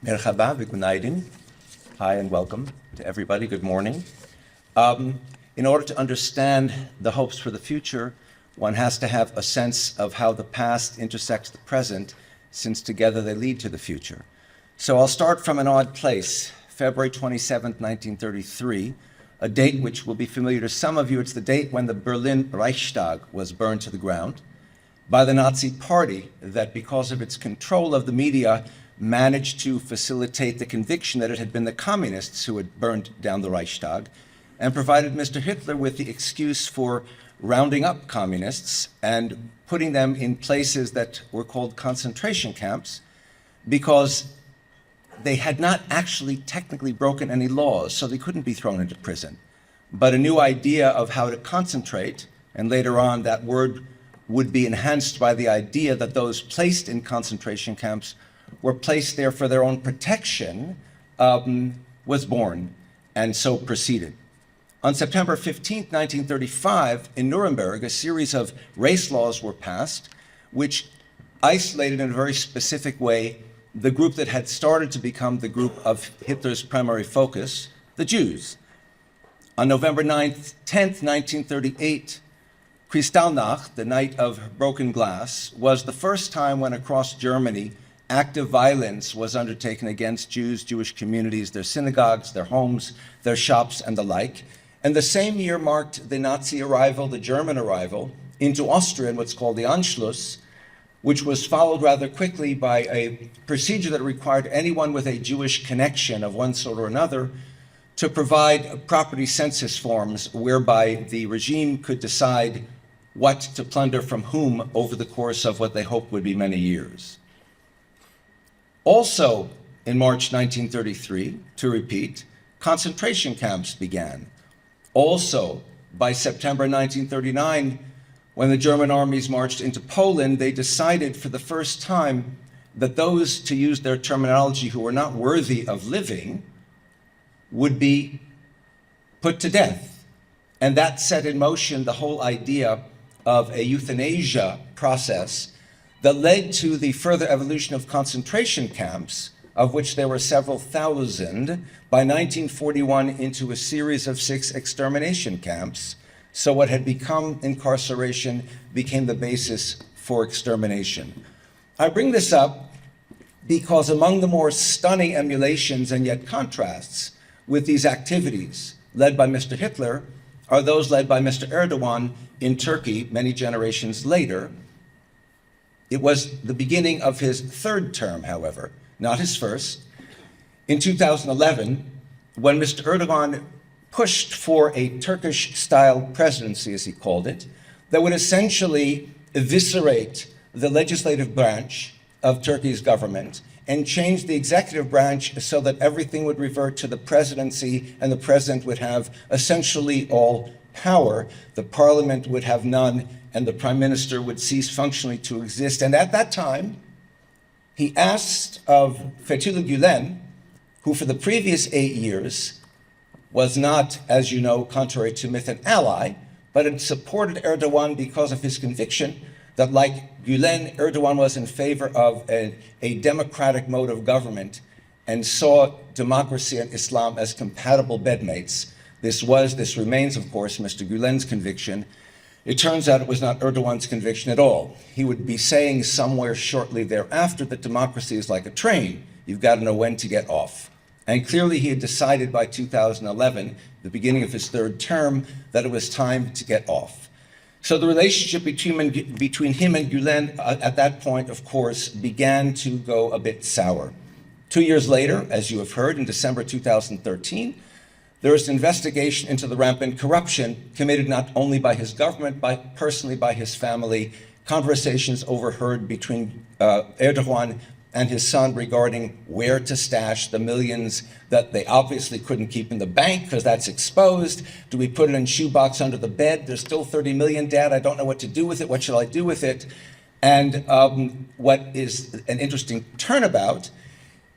Merhaba ve günaydın. Hi and welcome to everybody. Good morning. In order to understand the hopes for the future, one has to have a sense of how the past intersects the present, since together they lead to the future. So I'll start from an odd place, February 27th, 1933, a date which will be familiar to some of you. It's the date when the Berlin Reichstag was burned to the ground by the Nazi Party that, because of its control of the media, managed to facilitate the conviction that it had been the communists who had burned down the Reichstag, and provided Mr. Hitler with the excuse for rounding up communists and putting them in places that were called concentration camps, because they had not actually technically broken any laws, so they couldn't be thrown into prison. But a new idea of how to concentrate, and later on that word would be enhanced by the idea that those placed in concentration camps were placed there for their own protection, was born, and so proceeded. On September 15, 1935, in Nuremberg, a series of race laws were passed, which isolated in a very specific way the group that had started to become the group of Hitler's primary focus, the Jews. On November 10th, 1938, Kristallnacht, the night of broken glass, was the first time when across Germany active violence was undertaken against Jews, Jewish communities, their synagogues, their homes, their shops, and the like. And the same year marked the Nazi arrival, the German arrival, into Austria in what's called the Anschluss, which was followed rather quickly by a procedure that required anyone with a Jewish connection of one sort or another to provide property census forms whereby the regime could decide what to plunder from whom over the course of what they hoped would be many years. Also, in March 1933, to repeat, concentration camps began. Also, by September 1939, when the German armies marched into Poland, they decided for the first time that those, to use their terminology, who were not worthy of living, would be put to death. And that set in motion the whole idea of a euthanasia process that led to the further evolution of concentration camps, of which there were several thousand, by 1941 into a series of 6 extermination camps. So what had become incarceration became the basis for extermination. I bring this up because among the more stunning emulations and yet contrasts with these activities led by Mr. Hitler are those led by Mr. Erdogan in Turkey many generations later. It was the beginning of his third term, however, not his first. In 2011, when Mr. Erdogan pushed for a Turkish-style presidency, as he called it, that would essentially eviscerate the legislative branch of Turkey's government and change the executive branch so that everything would revert to the presidency and the president would have essentially all power, the parliament would have none, and the prime minister would cease functionally to exist. And at that time, he asked of Fethullah Gülen, who for the previous 8 years was not, as you know, contrary to myth, an ally, but had supported Erdogan because of his conviction that, like Gülen, Erdogan was in favor of a democratic mode of government and saw democracy and Islam as compatible bedmates. This remains, of course, Mr. Gülen's conviction. It turns out it was not Erdogan's conviction at all. He would be saying somewhere shortly thereafter that democracy is like a train. You've got to know when to get off. And clearly he had decided by 2011, the beginning of his third term, that it was time to get off. So the relationship between him and Gülen at that point, of course, began to go a bit sour. 2 years later, as you have heard, in December 2013, there was an investigation into the rampant corruption committed not only by his government, but personally by his family, conversations overheard between Erdogan and his son regarding where to stash the millions that they obviously couldn't keep in the bank because that's exposed. Do we put it in shoebox under the bed? There's still 30 million, Dad. I don't know what to do with it. What should I do with it? And what is an interesting turnabout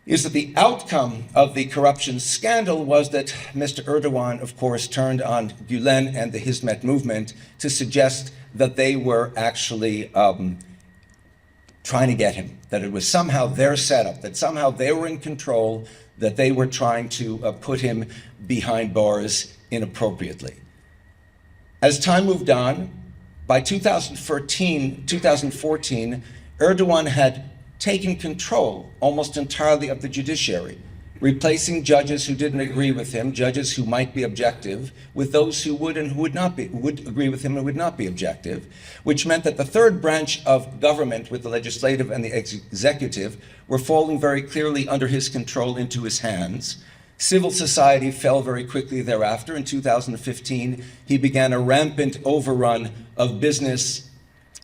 is that the outcome of the corruption scandal was that Mr. Erdogan, of course, turned on Gülen and the Hizmet movement to suggest that they were actually trying to get him, that it was somehow their setup, that somehow they were in control, that they were trying to put him behind bars inappropriately. As time moved on, by 2014, Erdogan had taken control almost entirely of the judiciary, replacing judges who didn't agree with him, judges who might be objective, with those who would and who would not be, would agree with him and would not be objective, which meant that the third branch of government, with the legislative and the executive, were falling very clearly under his control into his hands. Civil society fell very quickly thereafter. In 2015, he began a rampant overrun of business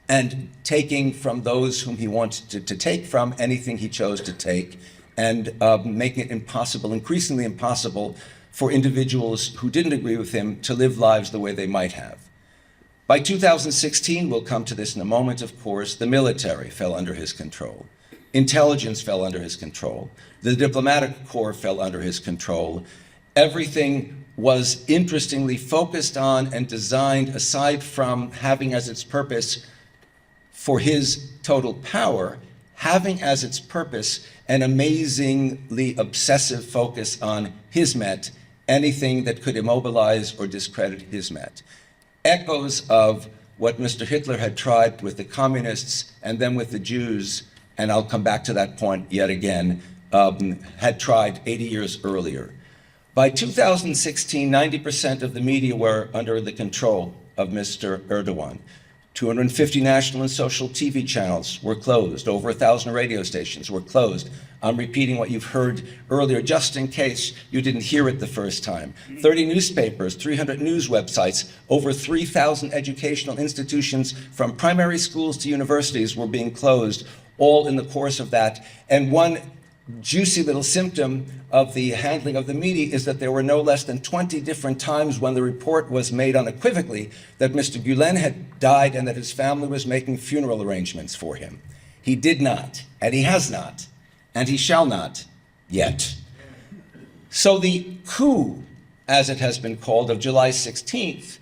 and taking from those whom he wanted to take from anything he chose to take, and making it impossible, increasingly impossible, for individuals who didn't agree with him to live lives the way they might have. By 2016, we'll come to this in a moment, of course, the military fell under his control. Intelligence fell under his control. The diplomatic corps fell under his control. Everything was interestingly focused on and designed, aside from having as its purpose for his total power, having as its purpose an amazingly obsessive focus on Hizmet, anything that could immobilize or discredit Hizmet. Echoes of what Mr. Hitler had tried with the communists and then with the Jews, and I'll come back to that point yet again, had tried 80 years earlier. By 2016, 90% of the media were under the control of Mr. Erdogan. 250 national and social TV channels were closed. Over 1,000 radio stations were closed. I'm repeating what you've heard earlier, just in case you didn't hear it the first time. 30 newspapers, 300 news websites, over 3,000 educational institutions from primary schools to universities were being closed, all in the course of that. And one juicy little symptom of the handling of the media is that there were no less than 20 different times when the report was made unequivocally that Mr. Gülen had died and that his family was making funeral arrangements for him. He did not, and he has not, and he shall not yet. So the coup, as it has been called, of July 16th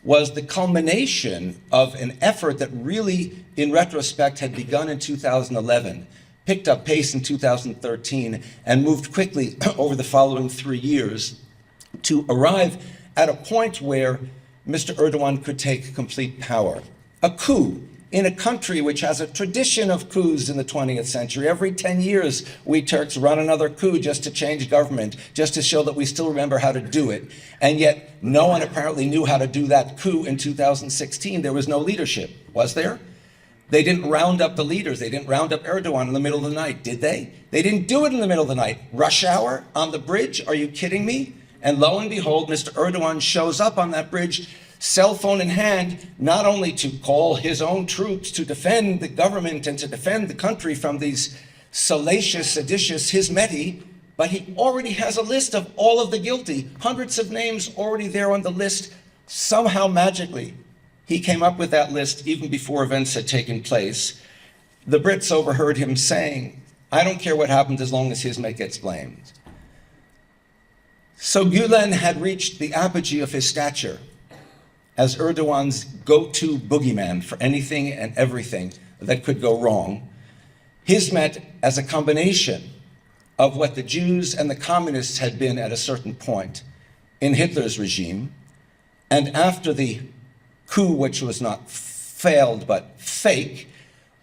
was the culmination of an effort that really, in retrospect, had begun in 2011, picked up pace in 2013, and moved quickly over the following 3 years to arrive at a point where Mr. Erdogan could take complete power. A coup in a country which has a tradition of coups in the 20th century. Every 10 years, we Turks run another coup just to change government, just to show that we still remember how to do it. And yet, no one apparently knew how to do that coup in 2016. There was no leadership, was there? They didn't round up the leaders. They didn't round up Erdogan in the middle of the night, did they? They didn't do it in the middle of the night. Rush hour on the bridge? Are you kidding me? And lo and behold, Mr. Erdogan shows up on that bridge, cell phone in hand, not only to call his own troops to defend the government and to defend the country from these salacious, seditious Hizmeti, but he already has a list of all of the guilty, hundreds of names already there on the list. Somehow, magically, he came up with that list even before events had taken place. The Brits overheard him saying, "I don't care what happens as long as Hizmet gets blamed." So Gülen had reached the apogee of his stature as Erdogan's go-to boogeyman for anything and everything that could go wrong. Hizmet as a combination of what the Jews and the communists had been at a certain point in Hitler's regime, and after the coup, which was not failed but fake,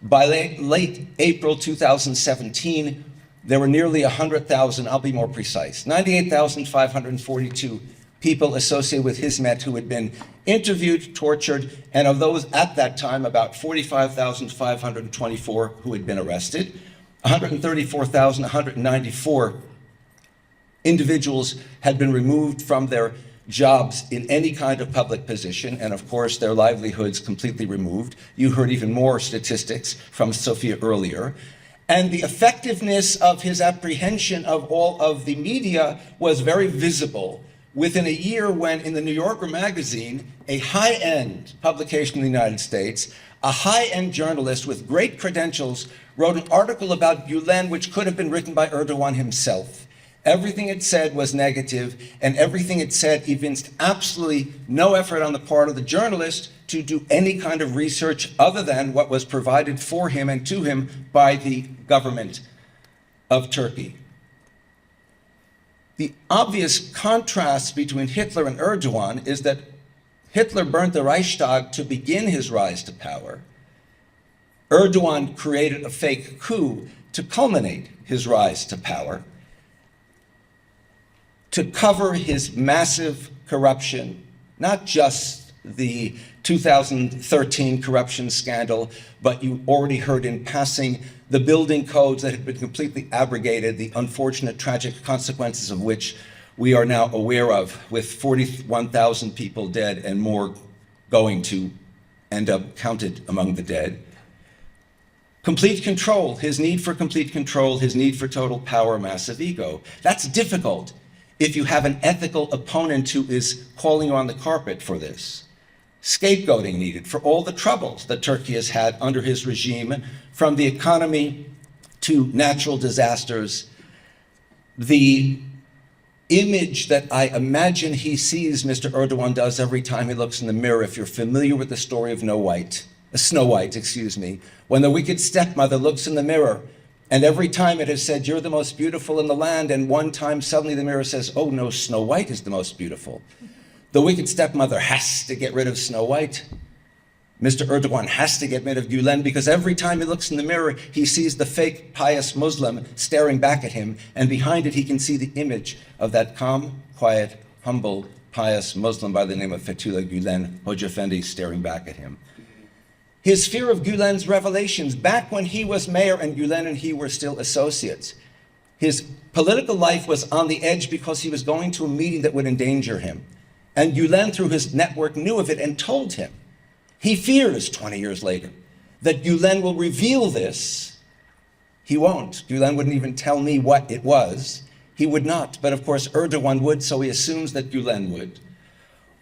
by late April 2017, there were nearly 100,000, I'll be more precise, 98,542 people associated with Hizmet who had been interviewed, tortured, and of those at that time, about 45,524 who had been arrested. 134,194 individuals had been removed from their jobs in any kind of public position, and of course their livelihoods completely removed. You heard even more statistics from Sophia earlier. And the effectiveness of his apprehension of all of the media was very visible within a year when, in the New Yorker magazine, a high-end publication in the United States, a high-end journalist with great credentials wrote an article about Gülen which could have been written by Erdogan himself. Everything it said was negative, and everything it said evinced absolutely no effort on the part of the journalist to do any kind of research other than what was provided for him and to him by the government of Turkey. The obvious contrast between Hitler and Erdogan is that Hitler burnt the Reichstag to begin his rise to power. Erdogan created a fake coup to culminate his rise to power, to cover his massive corruption, not just the 2013 corruption scandal, but you already heard in passing the building codes that had been completely abrogated, the unfortunate tragic consequences of which we are now aware of, with 41,000 people dead and more going to end up counted among the dead. Complete control, his need for complete control, his need for total power, massive ego. That's difficult if you have an ethical opponent who is calling you on the carpet for this. Scapegoating needed for all the troubles that Turkey has had under his regime, from the economy to natural disasters. The image that I imagine he sees, Mr. Erdogan does every time he looks in the mirror, if you're familiar with the story of Snow White, when the wicked stepmother looks in the mirror, and every time it has said, "You're the most beautiful in the land," and one time suddenly the mirror says, "Oh no, Snow White is the most beautiful." The wicked stepmother has to get rid of Snow White. Mr. Erdogan has to get rid of Gülen, because every time he looks in the mirror, he sees the fake pious Muslim staring back at him, and behind it he can see the image of that calm, quiet, humble, pious Muslim by the name of Fethullah Gülen, Hoca Efendi, staring back at him. His fear of Gülen's revelations, back when he was mayor and Gülen and he were still associates. His political life was on the edge because he was going to a meeting that would endanger him. And Gülen, through his network, knew of it and told him. He fears, 20 years later, that Gülen will reveal this. He won't. Gülen wouldn't even tell me what it was. He would not. But of course, Erdogan would, so he assumes that Gülen would.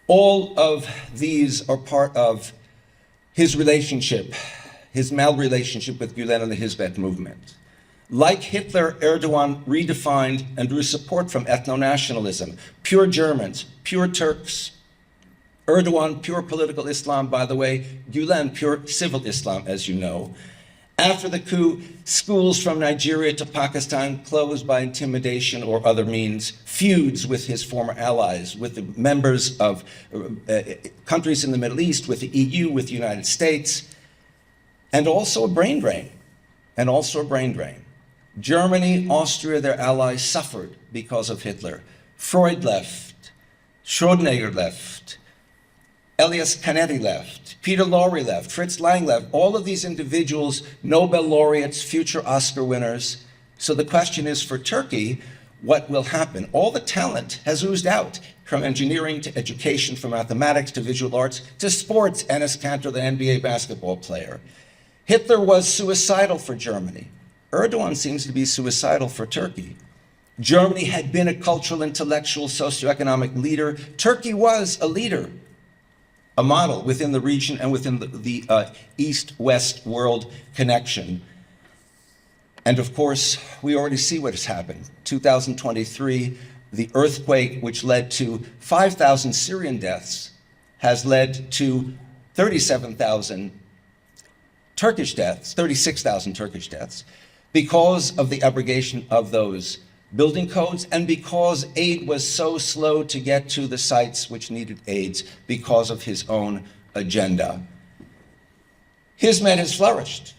All of these are part of his relationship, his mal-relationship with Gülen and the Hizmet movement. Like Hitler, Erdogan redefined and drew support from ethno-nationalism, pure Germans, pure Turks. Erdogan, pure political Islam, by the way. Gülen, pure civil Islam, as you know. After the coup, schools from Nigeria to Pakistan closed by intimidation or other means, feuds with his former allies, with the members of countries in the Middle East, with the EU, with the United States, and also a brain drain, Germany, Austria, their allies suffered because of Hitler. Freud left, Schrödinger left, Elias Canetti left, Peter Lorre left, Fritz Lang left, all of these individuals, Nobel laureates, future Oscar winners. So the question is, for Turkey, what will happen? All the talent has oozed out, from engineering to education, from mathematics to visual arts to sports. Enes Kanter, the NBA basketball player. Hitler was suicidal for Germany. Erdogan seems to be suicidal for Turkey. Germany had been a cultural, intellectual, socioeconomic leader. Turkey was a leader, a model within the region and within the East-West world connection. And of course, we already see what has happened. 2023, the earthquake, which led to 5,000 Syrian deaths, has led to 37,000 Turkish deaths, 36,000 Turkish deaths, because of the abrogation of those building codes, and because aid was so slow to get to the sites which needed aids because of his own agenda. Hizmet has flourished.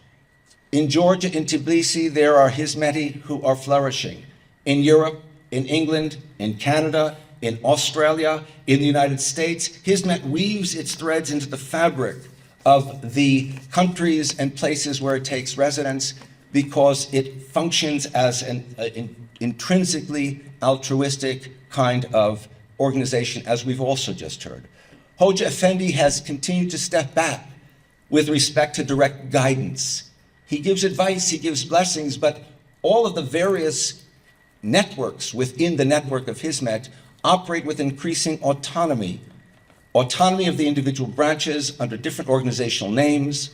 In Georgia, in Tbilisi, there are Hizmeti who are flourishing. In Europe, in England, in Canada, in Australia, in the United States, Hizmet weaves its threads into the fabric of the countries and places where it takes residence, because it functions as an intrinsically altruistic kind of organization, as we've also just heard. Hoca Efendi has continued to step back with respect to direct guidance. He gives advice, he gives blessings, but all of the various networks within the network of Hizmet operate with increasing autonomy. Autonomy of the individual branches under different organizational names,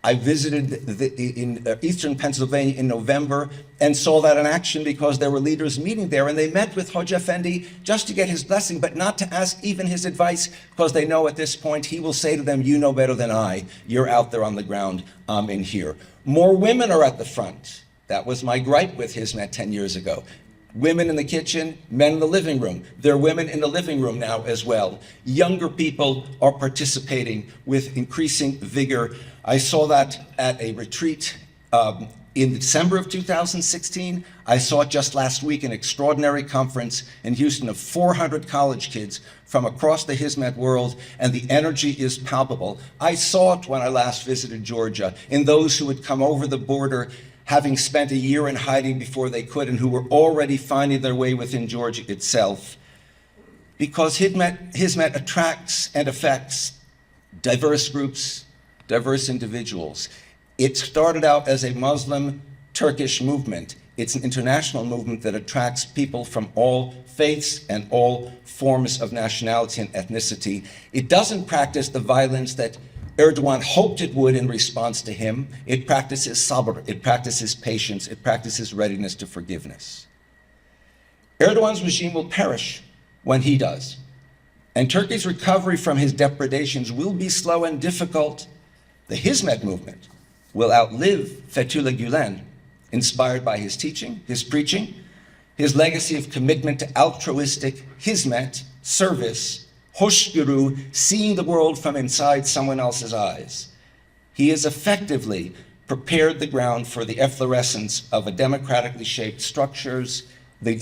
I visited in eastern Pennsylvania in November and saw that in action because there were leaders meeting there, and they met with Hoj Effendi just to get his blessing, but not to ask even his advice, because they know at this point he will say to them, you know better than I. You're out there on the ground, I'm in here. More women are at the front. That was my gripe with Hizmet 10 years ago. Women in the kitchen, men in the living room. There are women in the living room now as well. Younger people are participating with increasing vigor. I saw that at a retreat in December of 2016. I saw it just last week, an extraordinary conference in Houston of 400 college kids from across the Hizmet world, and the energy is palpable. I saw it when I last visited Georgia, in those who had come over the border having spent a year in hiding before they could, and who were already finding their way within Georgia itself. Because Hizmet attracts and affects diverse groups, diverse individuals. It started out as a Muslim Turkish movement. It's an international movement that attracts people from all faiths and all forms of nationality and ethnicity. It doesn't practice the violence that Erdogan hoped it would in response to him. It practices sabr, it practices patience, it practices readiness to forgiveness. Erdogan's regime will perish when he does, and Turkey's recovery from his depredations will be slow and difficult. The Hizmet movement will outlive Fethullah Gülen, inspired by his teaching, his preaching, his legacy of commitment to altruistic Hizmet, service, hoşgörü, seeing the world from inside someone else's eyes. He has effectively prepared the ground for the efflorescence of a democratically shaped structures, and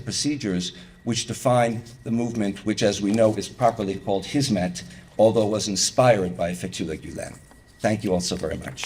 procedures which define the movement, which, as we know, is properly called Hizmet, although was inspired by Fethullah Gülen. Thank you all so very much.